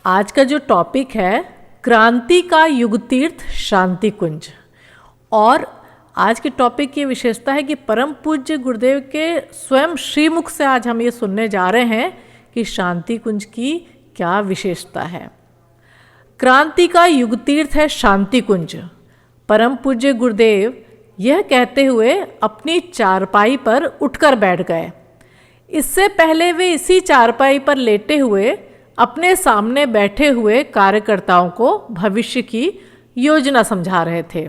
आज का जो टॉपिक है क्रांति का युग तीर्थ शांति कुंज। और आज के टॉपिक की विशेषता है कि परम पूज्य गुरुदेव के स्वयं श्रीमुख से आज हम ये सुनने जा रहे हैं कि शांति कुंज की क्या विशेषता है। क्रांति का युग तीर्थ है शांति कुंज। परम पूज्य गुरुदेव यह कहते हुए अपनी चारपाई पर उठकर बैठ गए। इससे पहले वे इसी चारपाई पर लेटे हुए अपने सामने बैठे हुए कार्यकर्ताओं को भविष्य की योजना समझा रहे थे।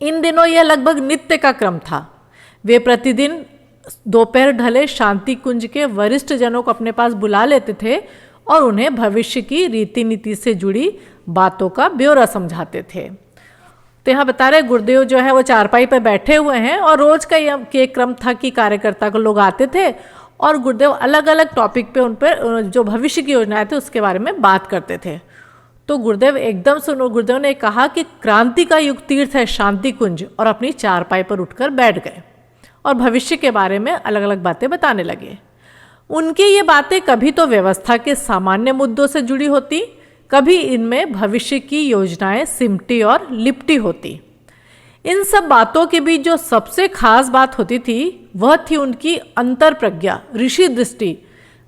इन दिनों यह लगभग नित्य का क्रम था। वे प्रतिदिन दोपहर ढले शांति कुंज के वरिष्ठ जनों को अपने पास बुला लेते थे और उन्हें भविष्य की रीति नीति से जुड़ी बातों का ब्यौरा समझाते थे। तो यहाँ बता रहे गुरुदेव जो है वो चारपाई पर बैठे हुए हैं और रोज का ये क्रम था कि कार्यकर्ता को लोग आते थे और गुरुदेव अलग अलग टॉपिक पे उन पर जो भविष्य की योजनाएं थे उसके बारे में बात करते थे। तो गुरुदेव एकदम सुनो, गुरुदेव ने कहा कि क्रांति का युग तीर्थ है शांति कुंज, और अपनी चारपाई पर उठकर बैठ गए और भविष्य के बारे में अलग अलग बातें बताने लगे। उनकी ये बातें कभी तो व्यवस्था के सामान्य मुद्दों से जुड़ी होती, कभी इनमें भविष्य की योजनाएं सिमटी और लिपटी होती। इन सब बातों के बीच जो सबसे खास बात होती थी वह थी उनकी अंतर प्रज्ञा, ऋषि दृष्टि।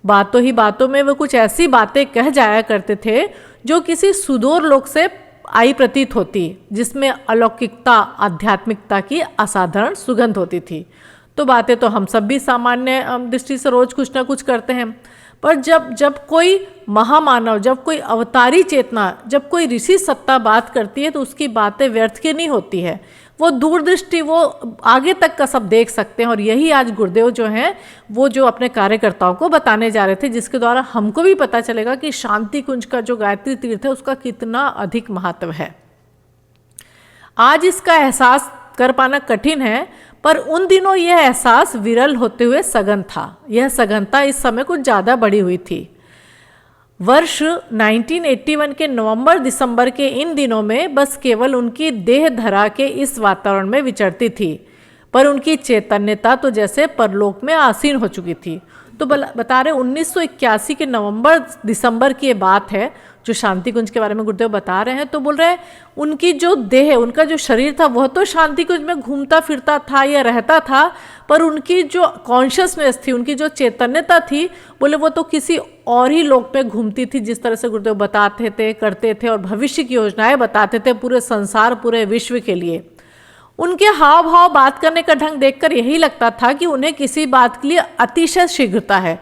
बातों ही बातों में वे कुछ ऐसी बातें कह जाया करते थे जो किसी सुदूर लोक से आई प्रतीत होती, जिसमें अलौकिकता, आध्यात्मिकता की असाधारण सुगंध होती थी। तो बातें तो हम सब भी सामान्य दृष्टि से रोज कुछ ना कुछ करते हैं, पर जब कोई महामानव, जब कोई अवतारी चेतना, जब कोई ऋषि सत्ता बात करती है तो उसकी बातें व्यर्थ की नहीं होती है। वो दूरदृष्टि, वो आगे तक का सब देख सकते हैं। और यही आज गुरुदेव जो हैं वो जो अपने कार्यकर्ताओं को बताने जा रहे थे, जिसके द्वारा हमको भी पता चलेगा कि शांति कुंज का जो गायत्री तीर्थ है उसका कितना अधिक महत्व है। आज इसका एहसास कर पाना कठिन है, पर उन दिनों यह एहसास विरल होते हुए सघन था। यह सघनता इस समय कुछ ज़्यादा बढ़ी हुई थी। वर्ष 1981 के नवंबर दिसंबर के इन दिनों में बस केवल उनकी देह धरा के इस वातावरण में विचरती थी, पर उनकी चैतन्यता तो जैसे परलोक में आसीन हो चुकी थी। तो बता रहे 1981 के नवंबर दिसंबर की ये बात है जो शांति कुंज के बारे में गुरुदेव बता रहे हैं। तो बोल रहे हैं उनकी जो देह है, उनका जो शरीर था वह तो शांति कुंज में घूमता फिरता था या रहता था, पर उनकी जो कॉन्शियसनेस थी, उनकी जो चैतन्यता थी, बोले वो तो किसी और ही लोक में घूमती थी। जिस तरह से गुरुदेव बताते थे, करते थे और भविष्य की योजनाएं बताते थे पूरे संसार, पूरे विश्व के लिए। उनके हाव भाव, बात करने का ढंग देखकर यही लगता था कि उन्हें किसी बात के लिए अतिशय शीघ्रता है,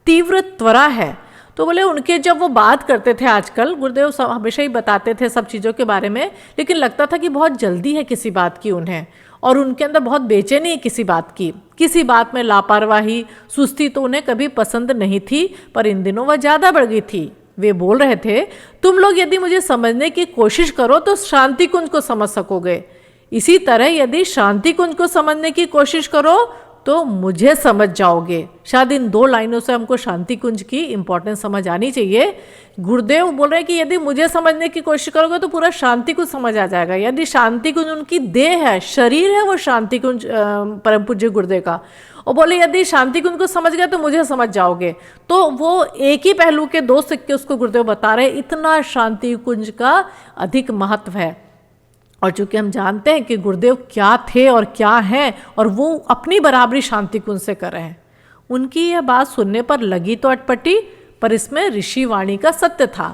तीव्र त्वरा है। तो बोले उनके जब वो बात करते थे, आजकल गुरुदेव हमेशा ही बताते थे सब चीज़ों के बारे में, लेकिन लगता था कि बहुत जल्दी है किसी बात की उन्हें, और उनके अंदर बहुत बेचैनी है किसी बात की। किसी बात में लापरवाही, सुस्ती तो उन्हें कभी पसंद नहीं थी, पर इन दिनों वह ज़्यादा बढ़ गई थी। वे बोल रहे थे, तुम लोग यदि मुझे समझने की कोशिश करो तो शांति कुंज को समझ सकोगे। इसी तरह यदि शांति कुंज को समझने की कोशिश करो तो मुझे समझ जाओगे। शायद इन दो लाइनों से हमको शांति कुंज की इंपॉर्टेंस समझ आनी चाहिए। गुरुदेव बोल रहे हैं कि यदि मुझे समझने की कोशिश करोगे तो पूरा शांति कुंज समझ आ जाएगा। यदि शांति कुंज उनकी देह है, शरीर है, वो शांति कुंज परम पूज्य गुरुदेव का, और बोले यदि शांति कुंज को समझ गए तो मुझे समझ जाओगे। तो वो एक ही पहलू के दो सिक्के उसको गुरुदेव बता रहे, इतना शांति कुंज का अधिक महत्व है। और चूंकि हम जानते हैं कि गुरुदेव क्या थे और क्या हैं, और वो अपनी बराबरी शांति कुंज से कर रहे हैं, उनकी यह बात सुनने पर लगी तो अटपटी, पर इसमें ऋषि वाणी का सत्य था।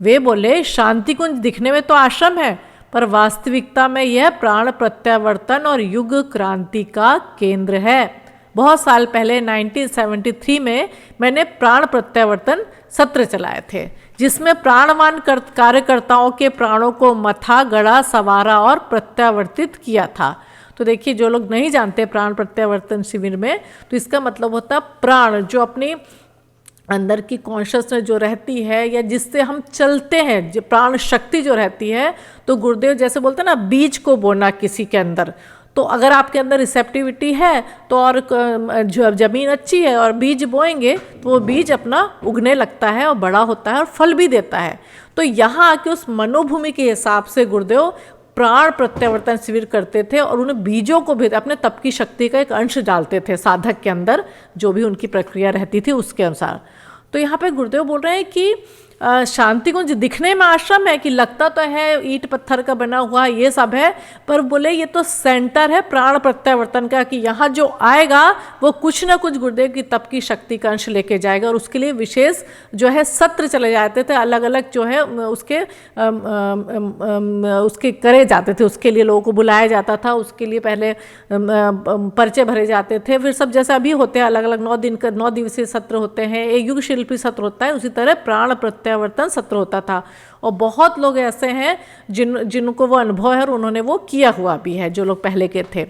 वे बोले शांति कुंज दिखने में तो आश्रम है, पर वास्तविकता में यह प्राण प्रत्यावर्तन और युग क्रांति का केंद्र है। बहुत साल पहले 1973 में मैंने प्राण प्रत्यावर्तन सत्र चलाए थे, जिसमें प्राणवान कार्यकर्ताओं के प्राणों को मथा, गड़ा, सवारा और प्रत्यावर्तित किया था। तो देखिए, जो लोग नहीं जानते प्राण प्रत्यावर्तन शिविर में, तो इसका मतलब होता है प्राण जो अपनी अंदर की कॉन्शियसनेस जो रहती है या जिससे हम चलते हैं, जो प्राण शक्ति जो रहती है, तो गुरुदेव जैसे बोलते हैं ना, बीज को बोना किसी के अंदर। तो अगर आपके अंदर रिसेप्टिविटी है तो, और जमीन अच्छी है और बीज बोएंगे तो वो बीज अपना उगने लगता है और बड़ा होता है और फल भी देता है। तो यहाँ आके उस मनोभूमि के हिसाब से गुरुदेव प्राण प्रत्यावर्तन शिविर करते थे और उन बीजों को भी अपने तप की शक्ति का एक अंश डालते थे साधक के अंदर, जो भी उनकी प्रक्रिया रहती थी उसके अनुसार। तो यहाँ पे गुरुदेव बोल रहे हैं कि शांति कुंज दिखने में आश्रम है कि लगता तो है ईंट पत्थर का बना हुआ ये सब है, पर बोले ये तो सेंटर है प्राण प्रत्यावर्तन का, कि यहाँ जो आएगा वो कुछ ना कुछ गुरुदेव की तप की शक्ति का अंश लेके जाएगा। और उसके लिए विशेष जो है सत्र चले जाते थे, अलग अलग जो है उसके करे जाते थे, उसके लिए लोगों को बुलाया जाता था, उसके लिए पहले पर्चे भरे जाते थे, फिर सब जैसे अभी होते हैं अलग अलग 9 दिवसीय सत्र होते हैं, एक युग शिल्पी सत्र होता है, उसी तरह प्राण प्रत्यावर्तन सत्र होता था। और बहुत लोग ऐसे हैं जिनको वो अनुभव है और उन्होंने वो किया हुआ भी है, जो लोग पहले के थे।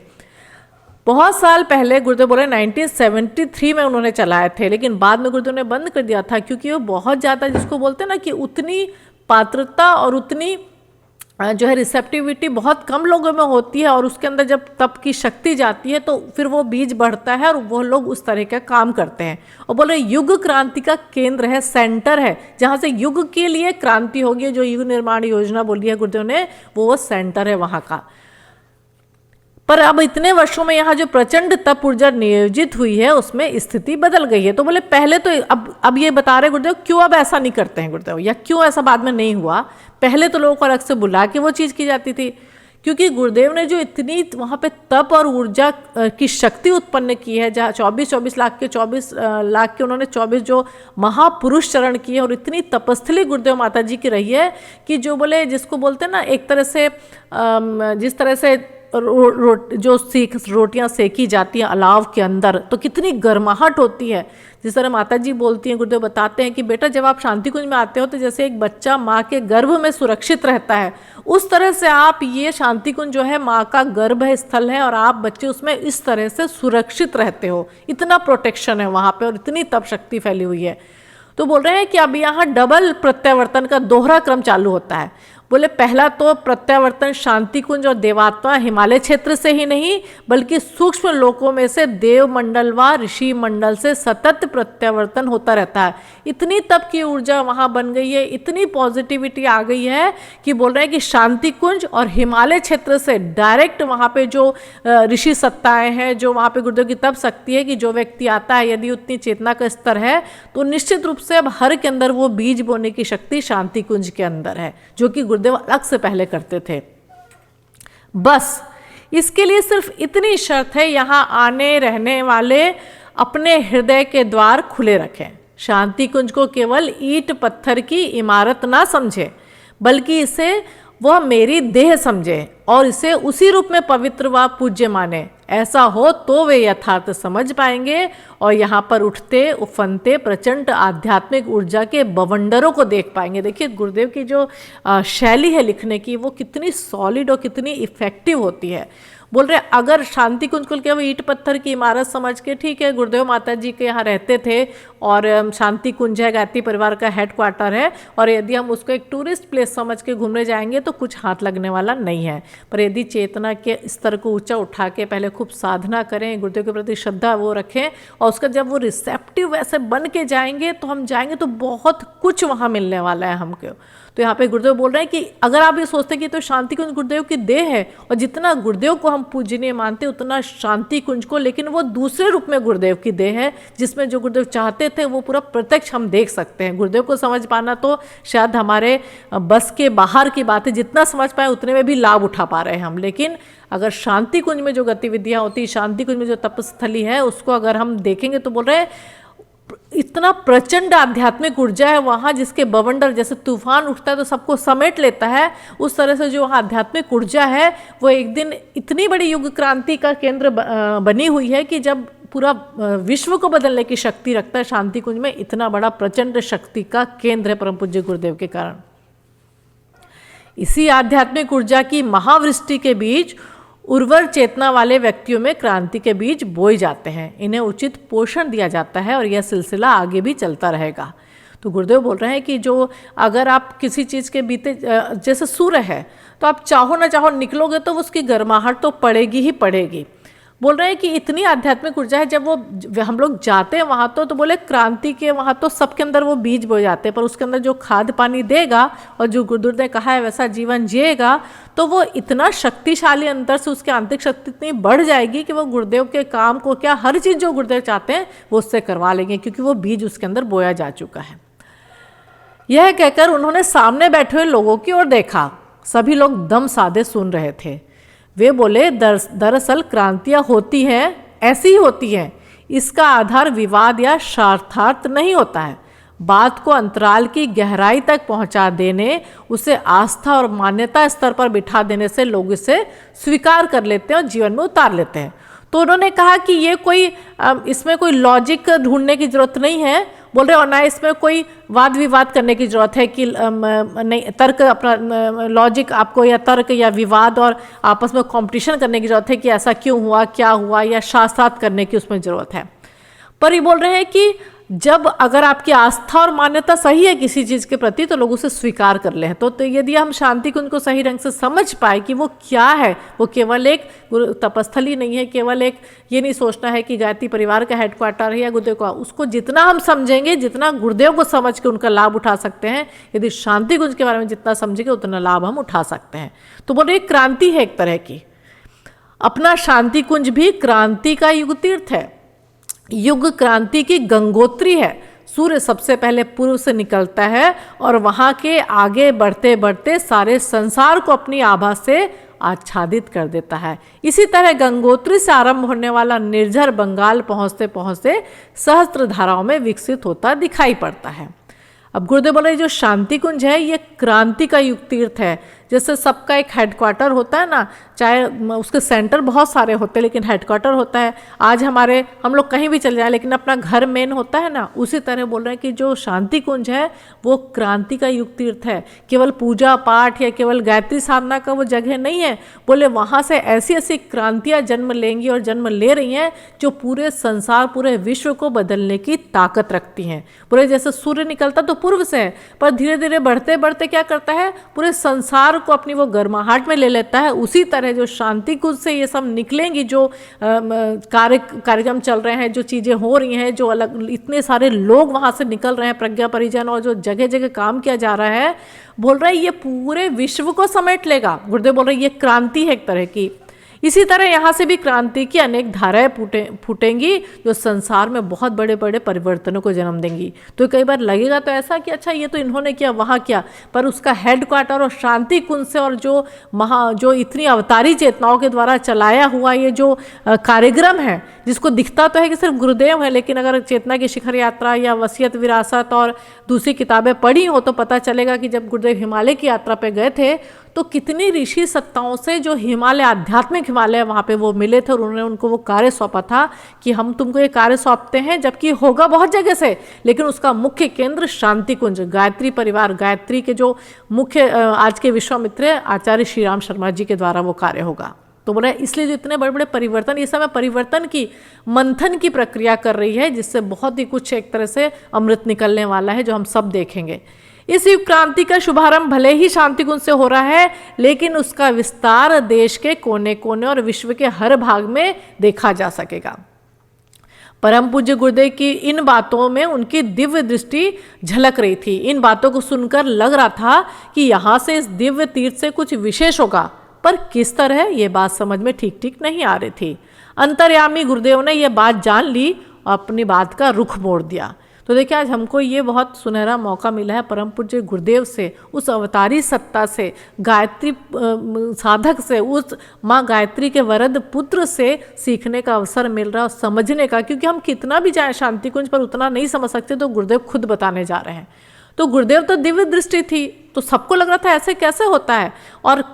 बहुत साल पहले गुरुदेव बोले 1973 में उन्होंने चलाए थे, लेकिन बाद में गुरुदेव ने बंद कर दिया था, क्योंकि वो बहुत ज़्यादा जिसको बोलते हैं ना कि उतनी पात्रता और उतनी जो है रिसेप्टिविटी बहुत कम लोगों में होती है, और उसके अंदर जब तप की शक्ति जाती है तो फिर वो बीज बढ़ता है और वो लोग उस तरह का काम करते हैं। और बोले युग क्रांति का केंद्र है, सेंटर है, जहाँ से युग के लिए क्रांति होगी, जो युग निर्माण योजना बोली है गुरुदेव ने, वो सेंटर है वहाँ का। पर अब इतने वर्षों में यहाँ जो प्रचंड तप ऊर्जा नियोजित हुई है उसमें स्थिति बदल गई है। तो बोले पहले तो अब ये बता रहे गुरुदेव क्यों अब ऐसा नहीं करते हैं गुरुदेव, या क्यों ऐसा बाद में नहीं हुआ। पहले तो लोगों को अलग से बुला के वो चीज़ की जाती थी, क्योंकि गुरुदेव ने जो इतनी वहाँ पे तप और ऊर्जा की शक्ति उत्पन्न की है, जहाँ 24 लाख के उन्होंने 24 जो महापुरुष चरण किए, और इतनी तपस्थली गुरुदेव माता जी की रही है कि जो बोले जिसको बोलते हैं ना, एक तरह से जिस तरह से जो रोटियां सेकी जाती हैं अलाव के अंदर, तो कितनी गर्माहट होती है। जिस तरह माता जी बोलती हैं, गुरुदेव बताते हैं कि बेटा जब आप शांति कुंज में आते हो तो जैसे एक बच्चा माँ के गर्भ में सुरक्षित रहता है, उस तरह से आप ये शांति कुंज जो है माँ का गर्भ स्थल है, और आप बच्चे उसमें इस तरह से सुरक्षित रहते हो। इतना प्रोटेक्शन है वहाँ पे और इतनी तप शक्ति फैली हुई है। तो बोल रहे हैं कि अब यहाँ डबल प्रत्यावर्तन का दोहरा क्रम चालू होता है। बोले पहला तो प्रत्यावर्तन शांति कुंज और देवात्मा हिमालय क्षेत्र से ही नहीं, बल्कि सूक्ष्म लोकों में से देव मंडल व ऋषि मंडल से सतत प्रत्यावर्तन होता रहता है। इतनी तप की ऊर्जा वहाँ बन गई है, इतनी पॉजिटिविटी आ गई है कि बोल रहे हैं कि शांति कुंज और हिमालय क्षेत्र से डायरेक्ट वहाँ पे जो ऋषि सत्ताएं हैं, जो वहाँ पे गुरुदेव की तप शक्ति है कि जो व्यक्ति आता है यदि उतनी चेतना का स्तर है तो निश्चित रूप से अब हर के अंदर वो बीज बोने की शक्ति शांति कुंज के अंदर है, जो कि गुरुदेव अलग से पहले करते थे। बस इसके लिए सिर्फ इतनी शर्त है, यहाँ आने रहने वाले अपने हृदय के द्वार खुले रखें। शांति कुंज को केवल ईंट पत्थर की इमारत ना समझे, बल्कि इसे वह मेरी देह समझे और इसे उसी रूप में पवित्र व पूज्य माने। ऐसा हो तो वे यथार्थ समझ पाएंगे और यहाँ पर उठते उफनते प्रचंड आध्यात्मिक ऊर्जा के बवंडरों को देख पाएंगे। देखिए गुरुदेव की जो शैली है लिखने की, वो कितनी सॉलिड और कितनी इफेक्टिव होती है। बोल रहे अगर शांति कुंज को केवल ईंट पत्थर की इमारत समझ के, ठीक है गुरुदेव माता जी के यहाँ रहते थे और शांति कुंज है, गायत्री परिवार का हेड क्वार्टर है, और यदि हम उसको एक टूरिस्ट प्लेस समझ के घूमने जाएंगे तो कुछ हाथ लगने वाला नहीं है। पर यदि चेतना के स्तर को ऊंचा उठा के पहले खूब साधना करें, गुरुदेव के प्रति श्रद्धा वो रखें, और उसका जब वो रिसेप्टिव वैसे बन के जाएंगे तो हम जाएंगे तो बहुत कुछ वहाँ मिलने वाला है हमको। तो यहाँ पे गुरुदेव बोल रहे हैं कि अगर आप ये सोचते हैं कि तो शांति कुंज गुरुदेव की देह है, और जितना गुरुदेव को हम पूजनीय मानते उतना शांति कुंज को, लेकिन वो दूसरे रूप में गुरुदेव की देह है, जिसमें जो गुरुदेव चाहते थे वो पूरा प्रत्यक्ष हम देख सकते हैं। गुरुदेव को समझ पाना तो शायद हमारे बस के बाहर की बात है, जितना समझ पाए उतने में भी लाभ उठा पा रहे हैं हम। लेकिन अगर शांति कुंज में जो गतिविधियाँ होती, शांति कुंज में जो तपस्थली है, उसको अगर हम देखेंगे तो बोल रहे हैं इतना प्रचंड आध्यात्मिक ऊर्जा है वहाँ, जिसके बवंडर जैसे तूफान उठता है तो सबको समेट लेता है, उस तरह से जो वहाँ आध्यात्मिक ऊर्जा है वो एक दिन इतनी बड़ी युग क्रांति का केंद्र बनी हुई है कि जब पूरा विश्व को बदलने की शक्ति रखता है। शांति कुंज में इतना बड़ा प्रचंड शक्ति का केंद्र है परम पूज्य गुरुदेव के कारण। इसी आध्यात्मिक ऊर्जा की महावृष्टि के बीच उर्वर चेतना वाले व्यक्तियों में क्रांति के बीज बोए जाते हैं, इन्हें उचित पोषण दिया जाता है और यह सिलसिला आगे भी चलता रहेगा। तो गुरुदेव बोल रहे हैं कि जो अगर आप किसी चीज़ के बीते, जैसे सूर्य है, तो आप चाहो ना चाहो निकलोगे तो उसकी गर्माहट तो पड़ेगी ही पड़ेगी। बोल रहे हैं कि इतनी आध्यात्मिक ऊर्जा है, जब वो हम लोग जाते हैं वहाँ तो बोले क्रांति के वहाँ तो सबके अंदर वो बीज बोए जाते हैं, पर उसके अंदर जो खाद पानी देगा और जो गुरुदेव ने कहा है वैसा जीवन जिएगा तो वो इतना शक्तिशाली अंतर से उसकी आंतरिक शक्ति इतनी बढ़ जाएगी कि वो गुरुदेव के काम को क्या हर चीज़ जो गुरुदेव चाहते हैं वो उससे करवा लेंगे, क्योंकि वो बीज उसके अंदर बोया जा चुका है। यह कहकर उन्होंने सामने बैठे हुए लोगों की ओर देखा। सभी लोग दम साधे सुन रहे थे। वे बोले, दरअसल क्रांतियां होती हैं, ऐसी ही होती हैं। इसका आधार विवाद या शार्थार्थ नहीं होता है। बात को अंतराल की गहराई तक पहुंचा देने, उसे आस्था और मान्यता स्तर पर बिठा देने से लोग इसे स्वीकार कर लेते हैं और जीवन में उतार लेते हैं। तो उन्होंने कहा कि ये कोई इसमें कोई लॉजिक ढूंढने की जरूरत नहीं है, बोल रहे, और ना इसमें कोई वाद विवाद करने की जरूरत है कि नहीं, तर्क अपना लॉजिक आपको या तर्क या विवाद और आपस में कंपटीशन करने की जरूरत है कि ऐसा क्यों हुआ, क्या हुआ, या शास्त्रार्थ करने की उसमें जरूरत है। पर ये बोल रहे हैं कि जब अगर आपकी आस्था और मान्यता सही है किसी चीज़ के प्रति तो लोग उसे स्वीकार कर लें। तो यदि हम शांति कुंज को सही ढंग से समझ पाए कि वो क्या है, वो केवल एक तपस्थली नहीं है, केवल एक ये नहीं सोचना है कि गायत्री परिवार का हेडक्वार्टर है या गुरुदेव का, उसको जितना हम समझेंगे, जितना गुरुदेव को समझ के उनका लाभ उठा सकते हैं, यदि शांति कुंज के बारे में जितना समझेंगे उतना लाभ हम उठा सकते हैं। तो बोले एक क्रांति है एक तरह की। अपना शांति कुंज भी क्रांति का युग तीर्थ है, युग क्रांति की गंगोत्री है। सूर्य सबसे पहले पूर्व से निकलता है और वहां के आगे बढ़ते बढ़ते सारे संसार को अपनी आभा से आच्छादित कर देता है। इसी तरह गंगोत्री से आरंभ होने वाला निर्झर बंगाल पहुंचते पहुंचते सहस्त्र धाराओं में विकसित होता दिखाई पड़ता है। अब गुरुदेव बोले जो शांति कुंज है ये क्रांति का युग तीर्थ है। जैसे सबका एक हेडक्वार्टर होता है ना, चाहे उसके सेंटर बहुत सारे होते हैं लेकिन हेडक्वार्टर होता है। आज हम लोग कहीं भी चले जाएं लेकिन अपना घर मेन होता है ना, उसी तरह बोल रहे हैं कि जो शांति कुंज है वो क्रांति का युग तीर्थ है। केवल पूजा पाठ या केवल गायत्री साधना का वो जगह नहीं है। बोले वहाँ से ऐसी ऐसी क्रांतियाँ जन्म लेंगी और जन्म ले रही हैं जो पूरे संसार, पूरे विश्व को बदलने की ताकत रखती हैं। बोले जैसे सूर्य निकलता तो पूर्व से है, पर धीरे धीरे बढ़ते बढ़ते क्या करता है, पूरे संसार को अपनी वो गर्माहट में ले लेता है। उसी तरह जो शांति कुंज से ये सब निकलेंगी, जो कार्यक्रम चल रहे हैं, जो चीज़ें हो रही हैं, जो अलग इतने सारे लोग वहाँ से निकल रहे हैं, प्रज्ञा परिजन, और जो जगह जगह काम किया जा रहा है, बोल रहे हैं ये पूरे विश्व को समेट लेगा। गुरुदेव बोल रहे हैं ये क्रांति है एक तरह की। इसी तरह यहाँ से भी क्रांति की अनेक धाराएं फूटेंगी जो संसार में बहुत बड़े बड़े परिवर्तनों को जन्म देंगी। तो कई बार लगेगा तो ऐसा कि अच्छा ये तो इन्होंने किया, वहाँ किया, पर उसका हेडक्वार्टर और शांति कुंज से और जो इतनी अवतारी चेतनाओं के द्वारा चलाया हुआ ये जो कार्यक्रम है, जिसको दिखता तो है कि सिर्फ गुरुदेव है, लेकिन अगर चेतना की शिखर यात्रा या वसीयत विरासत और दूसरी किताबें पढ़ी हो तो पता चलेगा कि जब गुरुदेव हिमालय की यात्रा पे गए थे तो कितनी ऋषि सत्ताओं से जो हिमालय, आध्यात्मिक हिमालय, वहाँ पे वो मिले थे और उन्होंने उनको वो कार्य सौंपा था कि हम तुमको ये कार्य सौंपते हैं, जबकि होगा बहुत जगह से, लेकिन उसका मुख्य केंद्र शांति कुंज, गायत्री परिवार, गायत्री के जो मुख्य आज के विश्वामित्र आचार्य श्री राम शर्मा जी के द्वारा वो कार्य होगा। तो बोले इसलिए जो इतने बड़े बड़े परिवर्तन, ये समय परिवर्तन की मंथन की प्रक्रिया कर रही है, जिससे बहुत ही कुछ एक तरह से अमृत निकलने वाला है जो हम सब देखेंगे। इस युग क्रांति का शुभारंभ भले ही शांति कुंज से हो रहा है, लेकिन उसका विस्तार देश के कोने कोने और विश्व के हर भाग में देखा जा सकेगा। परम पूज्य गुरुदेव की इन बातों में उनकी दिव्य दृष्टि झलक रही थी। इन बातों को सुनकर लग रहा था कि यहाँ से इस दिव्य तीर्थ से कुछ विशेष होगा, पर किस तरह ये बात समझ में ठीक ठीक नहीं आ रही थी। अंतर्यामी गुरुदेव ने यह बात जान ली और अपनी बात का रुख मोड़ दिया। तो देखिए आज हमको ये बहुत सुनहरा मौका मिला है परम पूज्य गुरुदेव से, उस अवतारी सत्ता से, गायत्री साधक से, उस माँ गायत्री के वरद पुत्र से सीखने का अवसर मिल रहा है, समझने का। क्योंकि हम कितना भी जाएं शांति कुंज पर उतना नहीं समझ सकते, तो गुरुदेव खुद बताने जा रहे हैं। तो गुरुदेव तो दिव्य दृष्टि थी, तो सबको लग रहा था ऐसे कैसे होता है, और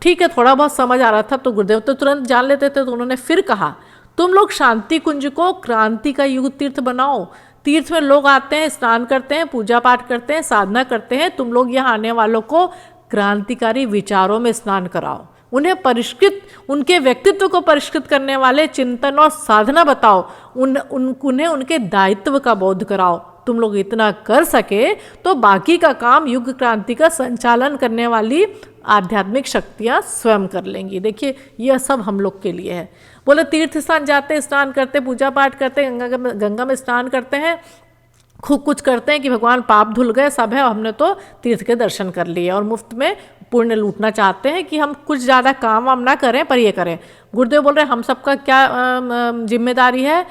ठीक है थोड़ा बहुत समझ आ रहा था तो गुरुदेव तो तुरंत जान लेते थे। तो उन्होंने फिर कहा, तुम लोग शांति कुंज को क्रांति का युग तीर्थ बनाओ। तीर्थ में लोग आते हैं, स्नान करते हैं, पूजा पाठ करते हैं, साधना करते हैं। तुम लोग यहाँ आने वालों को क्रांतिकारी विचारों में स्नान कराओ, उन्हें परिष्कृत, उनके व्यक्तित्व को परिष्कृत करने वाले चिंतन और साधना बताओ, उन्हें उनके दायित्व का बोध कराओ। तुम लोग इतना कर सके तो बाकी का काम युग क्रांति का संचालन करने वाली आध्यात्मिक शक्तियाँ स्वयं कर लेंगी। देखिए यह सब हम लोग के लिए है। बोले तीर्थ स्थान जाते, स्नान करते, पूजा पाठ करते, गंगा में स्नान करते हैं, खूब कुछ करते हैं कि भगवान पाप धुल गए, सब है, हमने तो तीर्थ के दर्शन कर लिए और मुफ्त में पुण्य लूटना चाहते हैं कि हम कुछ ज़्यादा काम वाम ना करें पर ये करें। गुरुदेव बोल रहे हैं हम सबका क्या जिम्मेदारी है,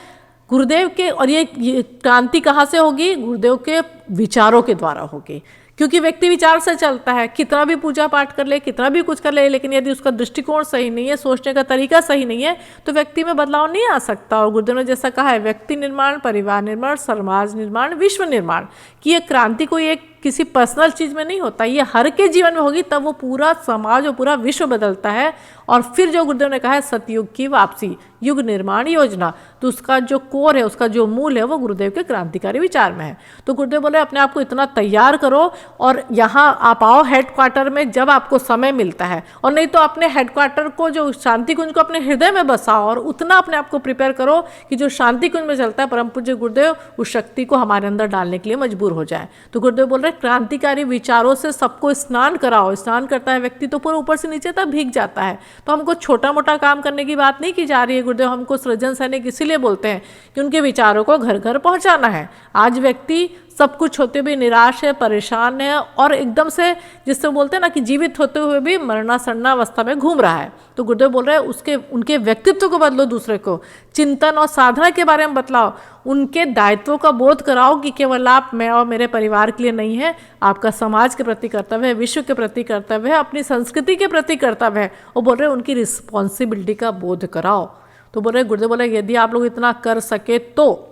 गुरुदेव के, और ये क्रांति कहाँ से होगी, गुरुदेव के विचारों के द्वारा होगी, क्योंकि व्यक्ति विचार से चलता है। कितना भी पूजा पाठ कर ले, कितना भी कुछ कर ले, लेकिन यदि उसका दृष्टिकोण सही नहीं है, सोचने का तरीका सही नहीं है, तो व्यक्ति में बदलाव नहीं आ सकता। और गुरुदेव ने जैसा कहा है, व्यक्ति निर्माण, परिवार निर्माण, समाज निर्माण, विश्व निर्माण, कि ये क्रांति कोई एक किसी पर्सनल चीज़ में नहीं होता, ये हर के जीवन में होगी, तब वो पूरा समाज और पूरा विश्व बदलता है। और फिर जो गुरुदेव ने कहा है सतयुग की वापसी, युग निर्माण योजना, तो उसका जो कोर है, उसका जो मूल है, वो गुरुदेव के क्रांतिकारी विचार में है। तो गुरुदेव बोले अपने आप को इतना तैयार करो और यहाँ आप आओ हेडक्वार्टर में जब आपको समय मिलता है, और नहीं तो अपने हेडक्वार्टर को, जो शांति कुंज को अपने हृदय में बसाओ और उतना अपने आप को प्रिपेयर करो कि जो शांति कुंज में चलता है परम पूज्य गुरुदेव उस शक्ति को हमारे अंदर डालने के लिए मजबूर हो जाए। तो गुरुदेव बोल रहे क्रांतिकारी विचारों से सबको स्नान कराओ। स्नान करता है व्यक्ति तो पूरा ऊपर से नीचे तक भीग जाता है। तो हमको छोटा मोटा काम करने की बात नहीं की जा रही है। गुरुदेव हमको सृजन सैनिक इसीलिए बोलते हैं कि उनके विचारों को घर घर पहुंचाना है। आज व्यक्ति सब कुछ होते हुए निराश है, परेशान है, और एकदम से जिससे बोलते हैं ना कि जीवित होते हुए भी मरणासन्न अवस्था में घूम रहा है। तो गुरुदेव बोल रहे हैं उसके उनके व्यक्तित्व को बदलो, दूसरे को चिंतन और साधना के बारे में बतलाओ, उनके दायित्वों का बोध कराओ कि केवल आप, मैं और मेरे परिवार के लिए नहीं है, आपका समाज के प्रति कर्तव्य है, विश्व के प्रति कर्तव्य है, अपनी संस्कृति के प्रति कर्तव्य है। वो बोल रहे उनकी रिस्पॉन्सिबिलिटी का बोध कराओ। तो बोल रहे गुरुदेव बोले यदि आप लोग इतना कर सके तो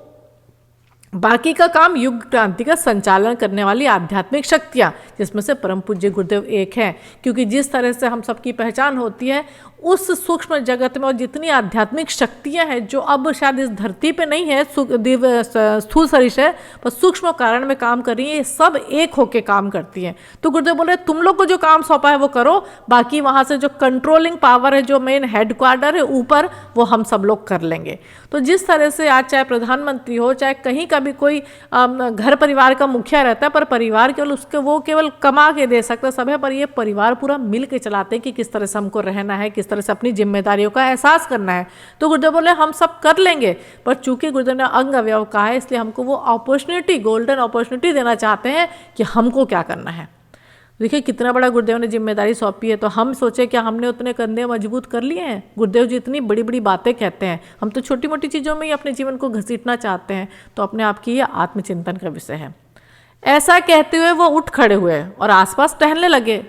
बाकी का काम युग क्रांति का संचालन करने वाली आध्यात्मिक शक्तियाँ, जिसमें से परम पूज्य गुरुदेव एक हैं, क्योंकि जिस तरह से हम सबकी पहचान होती है उस सूक्ष्म जगत में और जितनी आध्यात्मिक शक्तियाँ हैं जो अब शायद इस धरती पे नहीं है, स्थूल शरीर है, पर सूक्ष्म कारण में काम कर रही है, ये सब एक होके काम करती हैं। तो गुरुदेव बोले तुम लोग को जो काम सौंपा है वो करो, बाकी वहाँ से जो कंट्रोलिंग पावर है, जो मेन हेडक्वार्टर है ऊपर, वो हम सब लोग कर लेंगे। तो जिस तरह से आज चाहे प्रधानमंत्री हो, चाहे कहीं का भी कोई घर परिवार का मुखिया रहता है, पर परिवार केवल उसके वो केवल कमा के दे सकता सब है, पर ये परिवार पूरा मिल के चलाते हैं कि किस तरह से हमको रहना है, किस तरह से अपनी जिम्मेदारियों का एहसास करना है। तो गुरुदेव बोले हम सब कर लेंगे, पर चूंकि गुरुदेव ने अंग अवयव कहा है, इसलिए हमको वो अपॉर्चुनिटी, गोल्डन अपॉर्चुनिटी देना चाहते हैं कि हमको क्या करना है। देखिए कितना बड़ा गुरुदेव ने जिम्मेदारी सौंपी है, तो हम सोचे क्या हमने उतने कंधे मजबूत कर लिए हैं? गुरुदेव जी इतनी बड़ी बड़ी बातें कहते हैं, हम तो छोटी मोटी चीज़ों में ही अपने जीवन को घसीटना चाहते हैं। तो अपने आप की ये आत्मचिंतन का विषय है। ऐसा कहते हुए वो उठ खड़े हुए और आसपास टहलने लगे।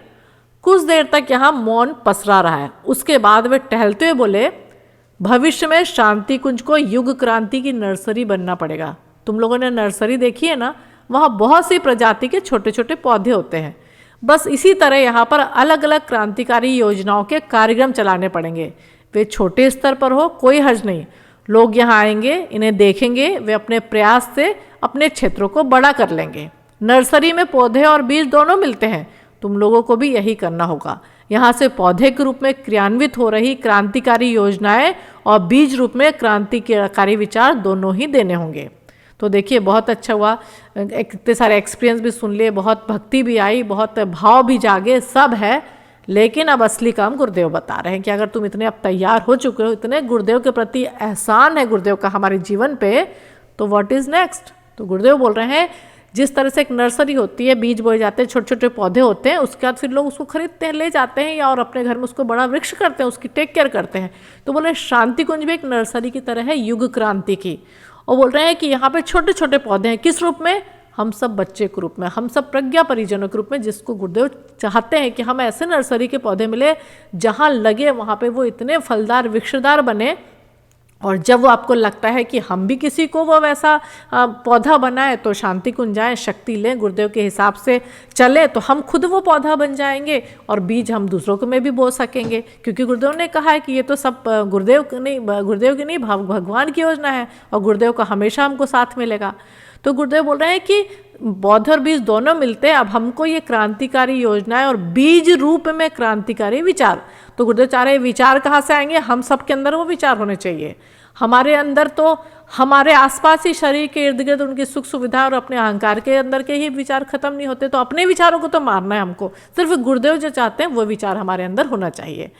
कुछ देर तक यहाँ मौन पसरा रहा है। उसके बाद वे टहलते हुए बोले भविष्य में शांति कुंज को युग क्रांति की नर्सरी बनना पड़ेगा। तुम लोगों ने नर्सरी देखी है ना, वहाँ बहुत सी प्रजाति के छोटे छोटे पौधे होते हैं। बस इसी तरह यहाँ पर अलग अलग क्रांतिकारी योजनाओं के कार्यक्रम चलाने पड़ेंगे। वे छोटे स्तर पर हो, कोई हर्ज नहीं। लोग यहाँ आएंगे, इन्हें देखेंगे, वे अपने प्रयास से अपने क्षेत्रों को बड़ा कर लेंगे। नर्सरी में पौधे और बीज दोनों मिलते हैं, तुम लोगों को भी यही करना होगा। यहाँ से पौधे के रूप में क्रियान्वित हो रही क्रांतिकारी योजनाएं और बीज रूप में क्रांतिकारी विचार दोनों ही देने होंगे। तो देखिए बहुत अच्छा हुआ, इतने सारे एक्सपीरियंस भी सुन लिए, बहुत भक्ति भी आई, बहुत भाव भी जागे, सब है। लेकिन अब असली काम गुरुदेव बता रहे हैं कि अगर तुम इतने अब तैयार हो चुके हो, इतने गुरुदेव के प्रति एहसान है गुरुदेव का हमारे जीवन पे, तो व्हाट इज़ नेक्स्ट। तो गुरुदेव बोल रहे हैं जिस तरह से एक नर्सरी होती है, बीज बोए जाते हैं, छोटे छोटे पौधे होते हैं, उसके बाद फिर लोग उसको खरीदते हैं, ले जाते हैं या और अपने घर में उसको बड़ा वृक्ष करते हैं, उसकी टेक केयर करते हैं। तो बोले शांति कुंज भी एक नर्सरी की तरह है युग क्रांति की। और बोल रहे हैं कि यहाँ पे छोटे छोटे पौधे हैं, किस रूप में? हम सब बच्चे के रूप में, हम सब प्रज्ञा परिजनों के रूप में, जिसको गुरुदेव चाहते हैं कि हम ऐसे नर्सरी के पौधे मिले जहाँ लगे वहाँ पे वो इतने फलदार वृक्षदार बने, और जब वो आपको लगता है कि हम भी किसी को वो वैसा पौधा बनाए तो शांति कुंज जाएं, शक्ति लें, गुरुदेव के हिसाब से चले, तो हम खुद वो पौधा बन जाएंगे और बीज हम दूसरों को में भी बो सकेंगे। क्योंकि गुरुदेव ने कहा है कि ये तो सब गुरुदेव की नहीं भगवान की योजना है, और गुरुदेव का हमेशा हमको साथ मिलेगा। तो गुरुदेव बोल रहे हैं कि पौधे और बीज दोनों मिलते हैं। अब हमको ये क्रांतिकारी योजनाएं और बीज रूप में क्रांतिकारी विचार, तो गुरुदेव चाह रहे विचार कहाँ से आएंगे? हम सब के अंदर वो विचार होने चाहिए। हमारे अंदर तो हमारे आसपास ही शरीर के इर्द गिर्द उनकी सुख सुविधा और अपने अहंकार के अंदर के ही विचार खत्म नहीं होते, तो अपने विचारों को तो मारना है हमको। सिर्फ गुरुदेव जो चाहते हैं वो विचार हमारे अंदर होना चाहिए।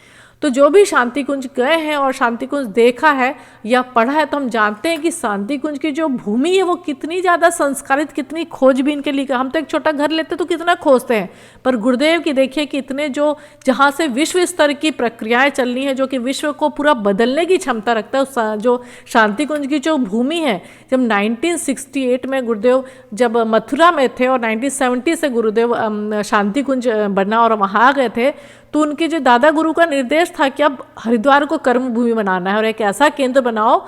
तो जो भी शांति कुंज गए हैं और शांति कुंज देखा है या पढ़ा है, तो हम जानते हैं कि शांति कुंज की जो भूमि है वो कितनी ज़्यादा संस्कारित, कितनी खोजबीन के लिए। हम तो एक छोटा घर लेते तो कितना खोजते हैं, पर गुरुदेव की देखिए कि इतने जो जहाँ से विश्व स्तर की प्रक्रियाएं चल रही हैं, जो कि विश्व को पूरा बदलने की क्षमता रखता है, उस जो शांति कुंज की जो भूमि है। जब 1968 में गुरुदेव जब मथुरा में थे और 1970 से गुरुदेव शांति कुंज बना और वहाँ आ गए थे, तो उनके जो दादा गुरु का निर्देश था कि अब हरिद्वार को कर्म भूमि बनाना है और एक ऐसा केंद्र बनाओ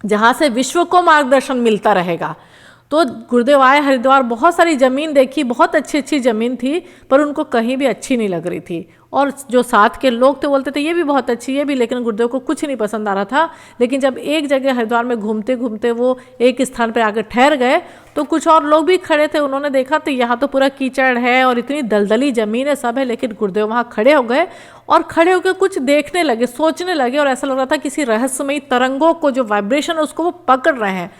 जहाँ से विश्व को मार्गदर्शन मिलता रहेगा। तो गुरुदेव आए हरिद्वार, बहुत सारी ज़मीन देखी, बहुत अच्छी अच्छी ज़मीन थी, पर उनको कहीं भी अच्छी नहीं लग रही थी। और जो साथ के लोग थे बोलते थे ये भी बहुत अच्छी, ये भी, लेकिन गुरुदेव को कुछ नहीं पसंद आ रहा था। लेकिन जब एक जगह हरिद्वार में घूमते घूमते वो एक स्थान पर आकर ठहर गए, तो कुछ और लोग भी खड़े थे, उन्होंने देखा तो यहाँ तो पूरा कीचड़ है और इतनी दलदली ज़मीन है, सब है। लेकिन गुरुदेव वहाँ खड़े हो गए और खड़े होकर कुछ देखने लगे, सोचने लगे, और ऐसा लग रहा था किसी रहस्यमयी तरंगों को, जो वाइब्रेशन है उसको वो पकड़ रहे हैं।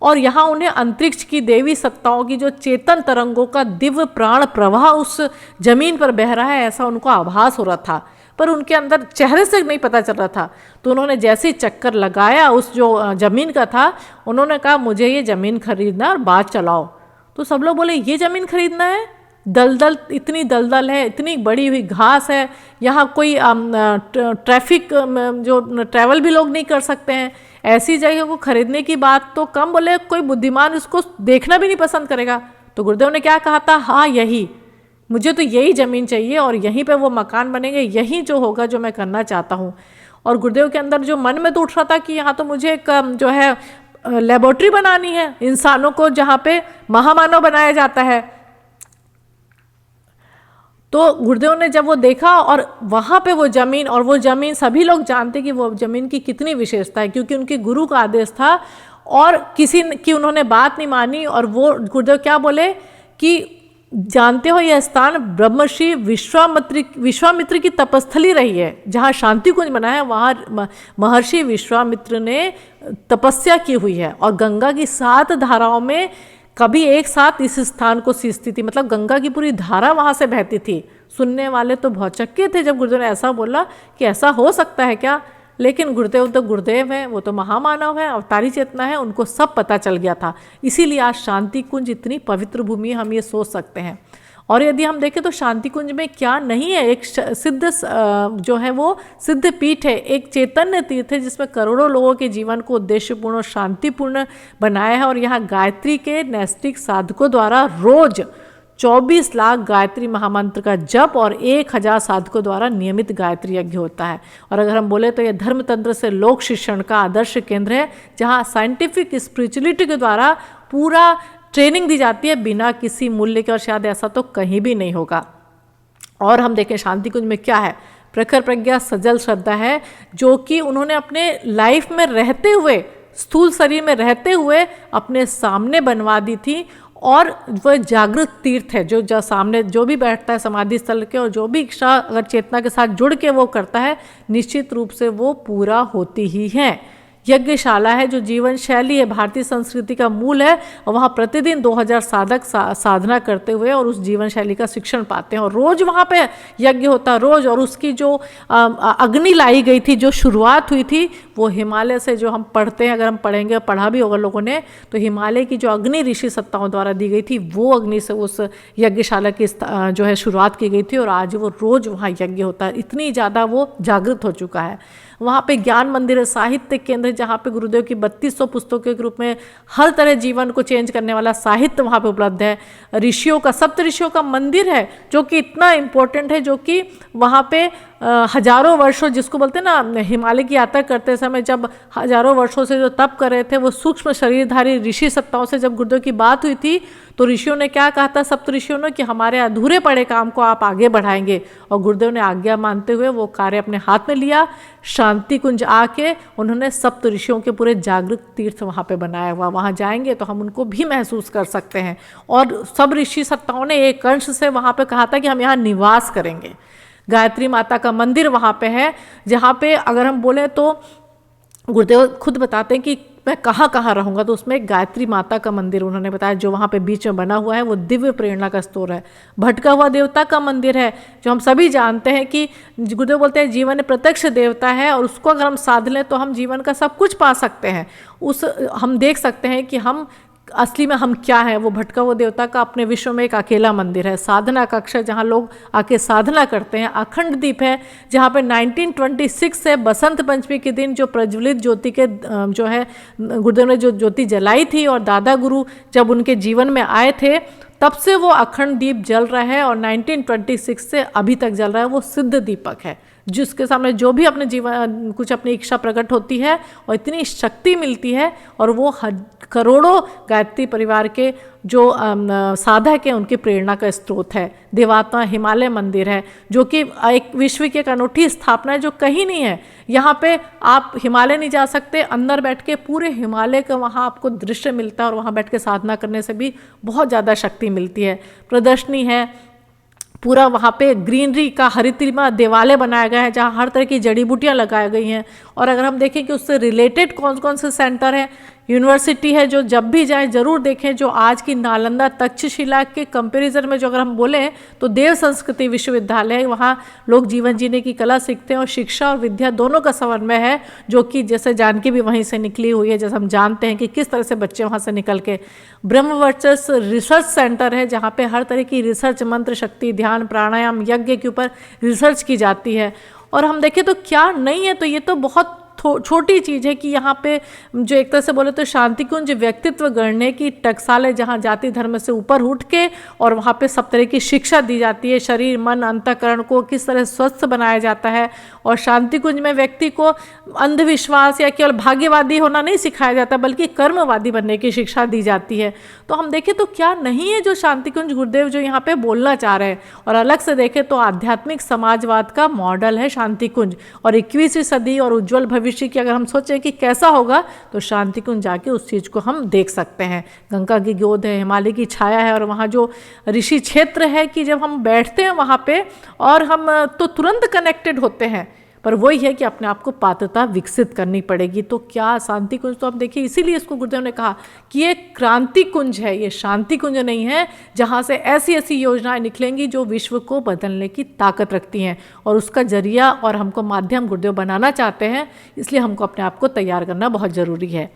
और यहाँ उन्हें अंतरिक्ष की देवी सत्ताओं की जो चेतन तरंगों का दिव्य प्राण प्रवाह उस जमीन पर बह रहा है, ऐसा उनको आभास हो रहा था, पर उनके अंदर चेहरे से नहीं पता चल रहा था। तो उन्होंने जैसे ही चक्कर लगाया उस जो ज़मीन का था, उन्होंने कहा मुझे ये ज़मीन खरीदना और बात चलाओ। तो सब लोग बोले ये ज़मीन खरीदना है? दलदल, इतनी दलदल है, इतनी बड़ी हुई घास है, यहाँ कोई ट्रैफिक जो ट्रैवल भी लोग नहीं कर सकते हैं, ऐसी जगह को खरीदने की बात तो कम, बोले कोई बुद्धिमान इसको देखना भी नहीं पसंद करेगा। तो गुरुदेव ने क्या कहा था, हाँ यही, मुझे तो यही ज़मीन चाहिए और यहीं पे वो मकान बनेंगे, यही जो होगा जो मैं करना चाहता हूँ। और गुरुदेव के अंदर जो मन में तो उठ रहा था कि यहाँ तो मुझे एक जो है लेबोरेटरी बनानी है, इंसानों को जहाँ पे महामानव बनाया जाता है। तो गुरुदेव ने जब वो देखा और वहाँ पे वो ज़मीन, और वो ज़मीन सभी लोग जानते कि वो ज़मीन की कितनी विशेषता है, क्योंकि उनके गुरु का आदेश था और किसी की उन्होंने बात नहीं मानी। और वो गुरुदेव क्या बोले कि जानते हो यह स्थान ब्रह्मर्षि विश्वामित्र की तपस्थली रही है, जहाँ शांति कुंज बना है वहाँ महर्षि विश्वामित्र ने तपस्या की हुई है। और गंगा की 7 धाराओं में कभी एक साथ इस स्थान को सींचती थी, मतलब गंगा की पूरी धारा वहाँ से बहती थी। सुनने वाले तो बहुत चक्के थे जब गुरुदेव ने ऐसा बोला कि ऐसा हो सकता है क्या। लेकिन गुरुदेव तो गुरुदेव हैं, वो तो महामानव हैं, अवतारी चेतना है, उनको सब पता चल गया था। इसीलिए आज शांति कुंज इतनी पवित्र भूमि, हम ये सोच सकते हैं। और यदि हम देखें तो शांति कुंज में क्या नहीं है, एक सिद्ध जो है वो सिद्ध पीठ है, एक चैतन्य तीर्थ है, जिसमें करोड़ों लोगों के जीवन को उद्देश्यपूर्ण और शांतिपूर्ण बनाया है। और यहाँ गायत्री के नैष्ठिक साधकों द्वारा रोज 24 लाख गायत्री महामंत्र का जप और 1000 साधकों द्वारा नियमित गायत्री यज्ञ होता है। और अगर हम बोले तो यह धर्मतंत्र से लोक शिक्षण का आदर्श केंद्र है, जहाँ साइंटिफिक स्पिरिचुअलिटी के द्वारा पूरा ट्रेनिंग दी जाती है बिना किसी मूल्य के, और शायद ऐसा तो कहीं भी नहीं होगा। और हम देखें शांति कुंज में क्या है, प्रखर प्रज्ञा सजल श्रद्धा है, जो कि उन्होंने अपने लाइफ में रहते हुए, स्थूल शरीर में रहते हुए अपने सामने बनवा दी थी। और वह जागृत तीर्थ है, जो सामने जो भी बैठता है समाधि स्थल के, और जो भी इच्छा अगर चेतना के साथ जुड़ के वो करता है, निश्चित रूप से वो पूरा होती ही है। यज्ञशाला है जो जीवन शैली है, भारतीय संस्कृति का मूल है, और वहाँ प्रतिदिन 2000 साधक साधना करते हुए और उस जीवन शैली का शिक्षण पाते हैं। और रोज वहाँ पे यज्ञ होता है रोज। और उसकी जो अग्नि लाई गई थी, जो शुरुआत हुई थी, वो हिमालय से, जो हम पढ़ते हैं, अगर हम पढ़ेंगे, पढ़ा भी होगा लोगों ने, तो हिमालय की जो अग्नि ऋषि सत्ताओं द्वारा दी गई थी, वो अग्नि से उस यज्ञशाला की जो है शुरुआत की गई थी। और आज वो रोज वहाँ यज्ञ होता है, इतनी ज़्यादा वो जागृत हो चुका है। वहाँ पे ज्ञान मंदिर है, साहित्य केंद्र, जहाँ पे गुरुदेव की 3200 पुस्तकों के रूप में हर तरह जीवन को चेंज करने वाला साहित्य वहाँ पे उपलब्ध है। ऋषियों का, सप्त ऋषियों का मंदिर है, जो कि इतना इम्पोर्टेंट है, जो कि वहाँ पे हजारों वर्षों, जिसको बोलते हैं ना, हिमालय की यात्रा करते समय जब हजारों वर्षों से जो तप कर रहे थे, वो सूक्ष्म शरीरधारी ऋषि सत्ताओं से जब गुरुदेव की बात हुई थी, तो ऋषियों ने क्या कहा था, सप्त ऋषियों ने, कि हमारे अधूरे पड़े काम को आप आगे बढ़ाएंगे। और गुरुदेव ने आज्ञा मानते हुए वो कार्य अपने हाथ में लिया। शांति कुंज आके उन्होंने सप्त ऋषियों के पूरे जागृत तीर्थ वहाँ पे बनाया हुआ। वहाँ जाएंगे तो हम उनको भी महसूस कर सकते हैं। और सब ऋषि सत्ताओं ने एक अंश से वहाँ पे कहा था कि हम यहाँ निवास करेंगे। गायत्री माता का मंदिर वहाँ पे है, जहाँ पे अगर हम बोले तो गुरुदेव खुद बताते हैं कि मैं कहाँ कहाँ रहूँगा, तो उसमें एक गायत्री माता का मंदिर उन्होंने बताया जो वहाँ पे बीच में बना हुआ है, वो दिव्य प्रेरणा का स्रोत है। भटका हुआ देवता का मंदिर है जो हम सभी जानते हैं कि गुरुदेव बोलते हैं जीवन प्रत्यक्ष देवता है, और उसको अगर हम साध लें तो हम जीवन का सब कुछ पा सकते हैं। हम देख सकते हैं कि हम असली में हम क्या है। वो भटका हुआ देवता का अपने विश्व में एक अकेला मंदिर है। साधना कक्ष है जहाँ लोग आके साधना करते हैं। अखंड दीप है जहाँ पे 1926 से बसंत पंचमी के दिन जो प्रज्वलित ज्योति के जो है गुरुदेव ने जो ज्योति जलाई थी, और दादा गुरु जब उनके जीवन में आए थे तब से वो अखंड दीप जल रहा है, और 1926 से अभी तक जल रहा है। वो सिद्ध दीपक है जिसके सामने जो भी अपने जीवन कुछ अपनी इच्छा प्रकट होती है और इतनी शक्ति मिलती है, और वो करोड़ों गायत्री परिवार के जो साधक हैं उनकी प्रेरणा का स्रोत है। देवात्मा हिमालय मंदिर है जो कि एक विश्व की एक अनूठी स्थापना है जो कहीं नहीं है। यहाँ पे आप हिमालय नहीं जा सकते, अंदर बैठ के पूरे हिमालय का वहाँ आपको दृश्य मिलता है, और वहाँ बैठ के साधना करने से भी बहुत ज़्यादा शक्ति मिलती है। प्रदर्शनी है, पूरा वहाँ पे ग्रीनरी का हरितिमा देवालय बनाया गया है जहाँ हर तरह की जड़ी बूटियाँ लगाई गई हैं। और अगर हम देखें कि उससे रिलेटेड कौन कौन से सेंटर हैं, यूनिवर्सिटी है जो जब भी जाएं ज़रूर देखें, जो आज की नालंदा तक्षशिला के कंपैरिजन में जो अगर हम बोलें तो देव संस्कृति विश्वविद्यालय है। वहाँ लोग जीवन जीने की कला सीखते हैं, और शिक्षा और विद्या दोनों का समन्वय है, जो कि जैसे जानकी भी वहीं से निकली हुई है। जैसे हम जानते हैं कि किस तरह से बच्चे वहाँ से निकल के ब्रह्मवर्चस्व रिसर्च सेंटर है जहाँ पे हर तरह की रिसर्च, मंत्र शक्ति, ध्यान, प्राणायाम, यज्ञ के ऊपर रिसर्च की जाती है। और हम देखें तो क्या नहीं है, तो ये तो बहुत छोटी चीज़ है कि यहाँ पे जो एक तरह से बोले तो शांति कुंज व्यक्तित्व गढ़ने की टकसाल है जहाँ जाति धर्म से ऊपर उठ के और वहाँ पे सब तरह की शिक्षा दी जाती है। शरीर, मन, अंतःकरण को किस तरह स्वस्थ बनाया जाता है, और शांति कुंज में व्यक्ति को अंधविश्वास या केवल भाग्यवादी होना नहीं सिखाया जाता, बल्कि कर्मवादी बनने की शिक्षा दी जाती है। तो हम देखें तो क्या नहीं है जो शांति कुंज गुरुदेव जो यहाँ पे बोलना चाह रहे हैं। और अलग से देखें तो आध्यात्मिक समाजवाद का मॉडल है शांति कुंज, और 21वीं सदी और उज्ज्वल भविष्य की अगर हम सोचें कि कैसा होगा तो शांति कुंज जाके उस चीज़ को हम देख सकते हैं। गंगा की गोद है, हिमालय की छाया है, और वहाँ जो ऋषि क्षेत्र है कि जब हम बैठते हैं वहाँ पे और हम तो तुरंत कनेक्टेड होते हैं, पर वही है कि अपने आप को पात्रता विकसित करनी पड़ेगी। तो क्या शांति कुंज, तो आप देखिए इसीलिए इसको गुरुदेव ने कहा कि ये क्रांति कुंज है, ये शांति कुंज नहीं है जहाँ से ऐसी ऐसी योजनाएं निकलेंगी जो विश्व को बदलने की ताकत रखती हैं, और उसका जरिया और हमको माध्यम गुरुदेव बनाना चाहते हैं। इसलिए हमको अपने आप को तैयार करना बहुत ज़रूरी है।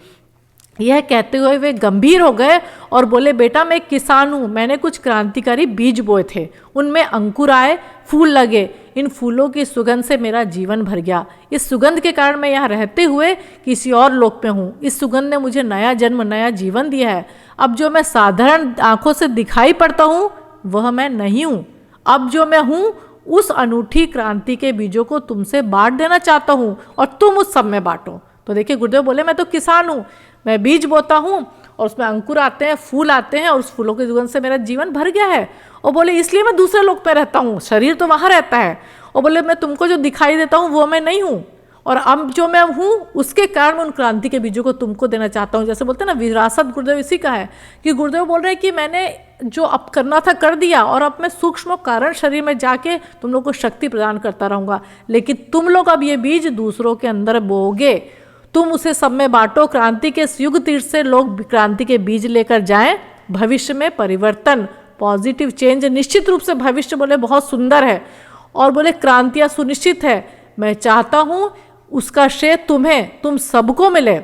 यह कहते हुए वे गंभीर हो गए और बोले, बेटा मैं किसान हूँ, मैंने कुछ क्रांतिकारी बीज बोए थे, उनमें अंकुर आए, फूल लगे, इन फूलों की सुगंध से मेरा जीवन भर गया। इस सुगंध के कारण मैं यहाँ रहते हुए किसी और लोक में हूँ। इस सुगंध ने मुझे नया जन्म, नया जीवन दिया है। अब जो मैं साधारण आंखों से दिखाई पड़ता हूँ वह मैं नहीं हूँ। अब जो मैं हूँ उस अनूठी क्रांति के बीजों को तुमसे बांट देना चाहता हूँ, और तुम उस सब में बांटो। तो देखिए गुरुदेव बोले, मैं तो किसान हूँ, मैं बीज बोता हूँ और उसमें अंकुर आते हैं, फूल आते हैं, और उस फूलों की सुगंध से मेरा जीवन भर गया है। और बोले इसलिए मैं दूसरे लोक पे रहता हूँ, शरीर तो वहाँ रहता है। और बोले मैं तुमको जो दिखाई देता हूँ वो मैं नहीं हूँ, और अब जो मैं हूँ उसके कारण मैं उन क्रांति के बीजों को तुमको देना चाहता हूँ। जैसे बोलते हैं ना, विरासत गुरुदेव इसी का है कि गुरुदेव बोल रहे हैं कि मैंने जो अब करना था कर दिया, और अब मैं सूक्ष्म कारण शरीर में जाके तुम लोग को शक्ति प्रदान करता रहूँगा, लेकिन तुम लोग अब ये बीज दूसरों के अंदर बोओगे, तुम उसे सब में बांटो। क्रांति के युग तीर्थ से लोग क्रांति के बीज लेकर जाएं, भविष्य में परिवर्तन, पॉजिटिव चेंज। निश्चित रूप से भविष्य बोले बहुत सुंदर है, और बोले क्रांतियाँ सुनिश्चित है। मैं चाहता हूँ उसका श्रेय तुम्हें, तुम सबको मिले,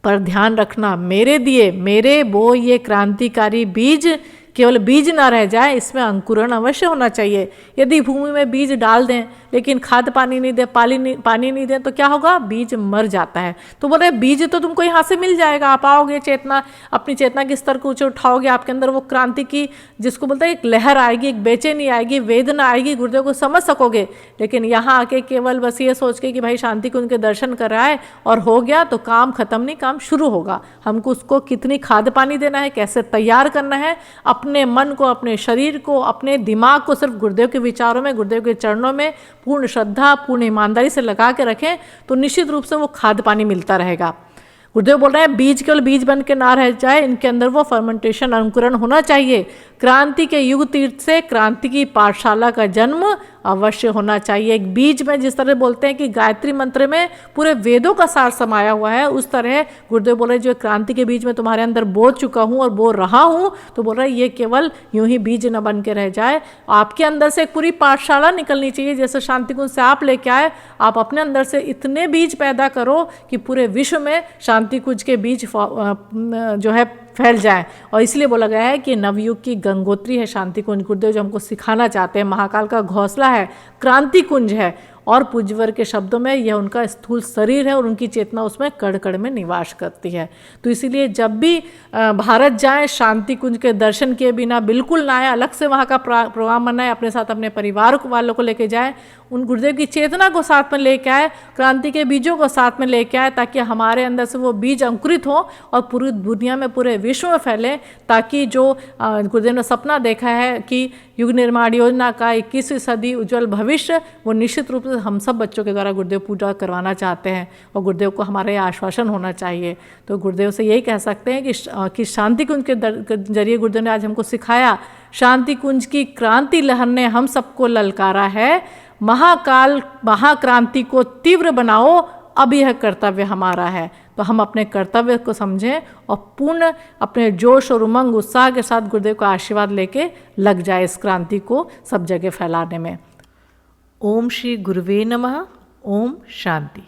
पर ध्यान रखना मेरे दिए, मेरे वो ये क्रांतिकारी बीज केवल बीज ना रह जाए, इसमें अंकुरण अवश्य होना चाहिए। यदि भूमि में बीज डाल दें लेकिन खाद पानी नहीं दे, पानी नहीं दें तो क्या होगा, बीज मर जाता है। तो बोल रहे बीज तो तुमको यहाँ से मिल जाएगा, आप आओगे, चेतना, अपनी चेतना के स्तर को ऊँचे उठाओगे, आपके अंदर वो क्रांति की जिसको बोलते हैं एक लहर आएगी, एक बेचैनी आएगी, वेदना आएगी, गुरुदेव को समझ सकोगे। लेकिन यहाँ आके केवल बस ये सोच के कि भाई शांति कुंज के दर्शन कर रहा है और हो गया, तो काम खत्म नहीं, काम शुरू होगा। हमको उसको कितनी खाद पानी देना है, कैसे तैयार करना है, अपने मन को, अपने शरीर को, अपने दिमाग को सिर्फ गुरुदेव के विचारों में, गुरुदेव के चरणों में पूर्ण श्रद्धा, पूर्ण ईमानदारी से लगा के रखें, तो निश्चित रूप से वो खाद पानी मिलता रहेगा। गुरुदेव बोल रहे हैं बीज केवल बीज बन के ना रह जाए, इनके अंदर वो फर्मेंटेशन, अंकुरण होना चाहिए। क्रांति के युग तीर्थ से क्रांति की पाठशाला का जन्म अवश्य होना चाहिए। एक बीज में जिस तरह बोलते हैं कि गायत्री मंत्र में पूरे वेदों का सार समाया हुआ है, उस तरह गुरुदेव बोल रहे जो क्रांति के बीज में तुम्हारे अंदर बो चुका हूँ और बो रहा हूँ, तो बोल रहे ये केवल यूं ही बीज न बन के रह जाए, आपके अंदर से एक पूरी पाठशाला निकलनी चाहिए। जैसे शांति कुंज से आप लेके आए, आप अपने अंदर से इतने बीज पैदा करो कि पूरे विश्व में शांति कुंज के बीज जो है फैल जाए। और इसलिए बोला गया है कि नवयुग की गंगोत्री है शांति कुंज। गुरुदेव जो हमको सिखाना चाहते हैं, महाकाल का घोंसला है, क्रांति कुंज है, और पूज्यवर के शब्दों में यह उनका स्थूल शरीर है और उनकी चेतना उसमें कण कण में निवास करती है। तो इसीलिए जब भी भारत जाएं, शांति कुंज के दर्शन किए बिना बिल्कुल ना आए, अलग से वहाँ का प्रोग्राम बनाए, अपने साथ अपने परिवार वालों को लेके जाएं, उन गुरुदेव की चेतना को साथ में लेके आए, क्रांति के बीजों को साथ में लेके आए, ताकि हमारे अंदर से वो बीज अंकुरित हो और पूरी दुनिया में, पूरे विश्व में फैले, ताकि जो गुरुदेव ने सपना देखा है कि युग निर्माण योजना का 21वीं सदी उज्जवल भविष्य, वो निश्चित रूप से हम सब बच्चों के द्वारा गुरुदेव पूजा करवाना चाहते हैं। और गुरुदेव को हमारा ये आश्वासन होना चाहिए। तो गुरुदेव से यही कह सकते हैं कि शांति कुंज के जरिए गुरुदेव ने आज हमको सिखाया, शांति कुंज की क्रांति लहर ने हम सबको ललकारा है, महाकाल महाक्रांति को तीव्र बनाओ, अब यह कर्तव्य हमारा है। तो हम अपने कर्तव्य को समझें और पूर्ण अपने जोश और उमंग उत्साह के साथ गुरुदेव का आशीर्वाद लेके लग जाए इस क्रांति को सब जगह फैलाने में। ओम श्री गुरुवे नमः। ओम शांति।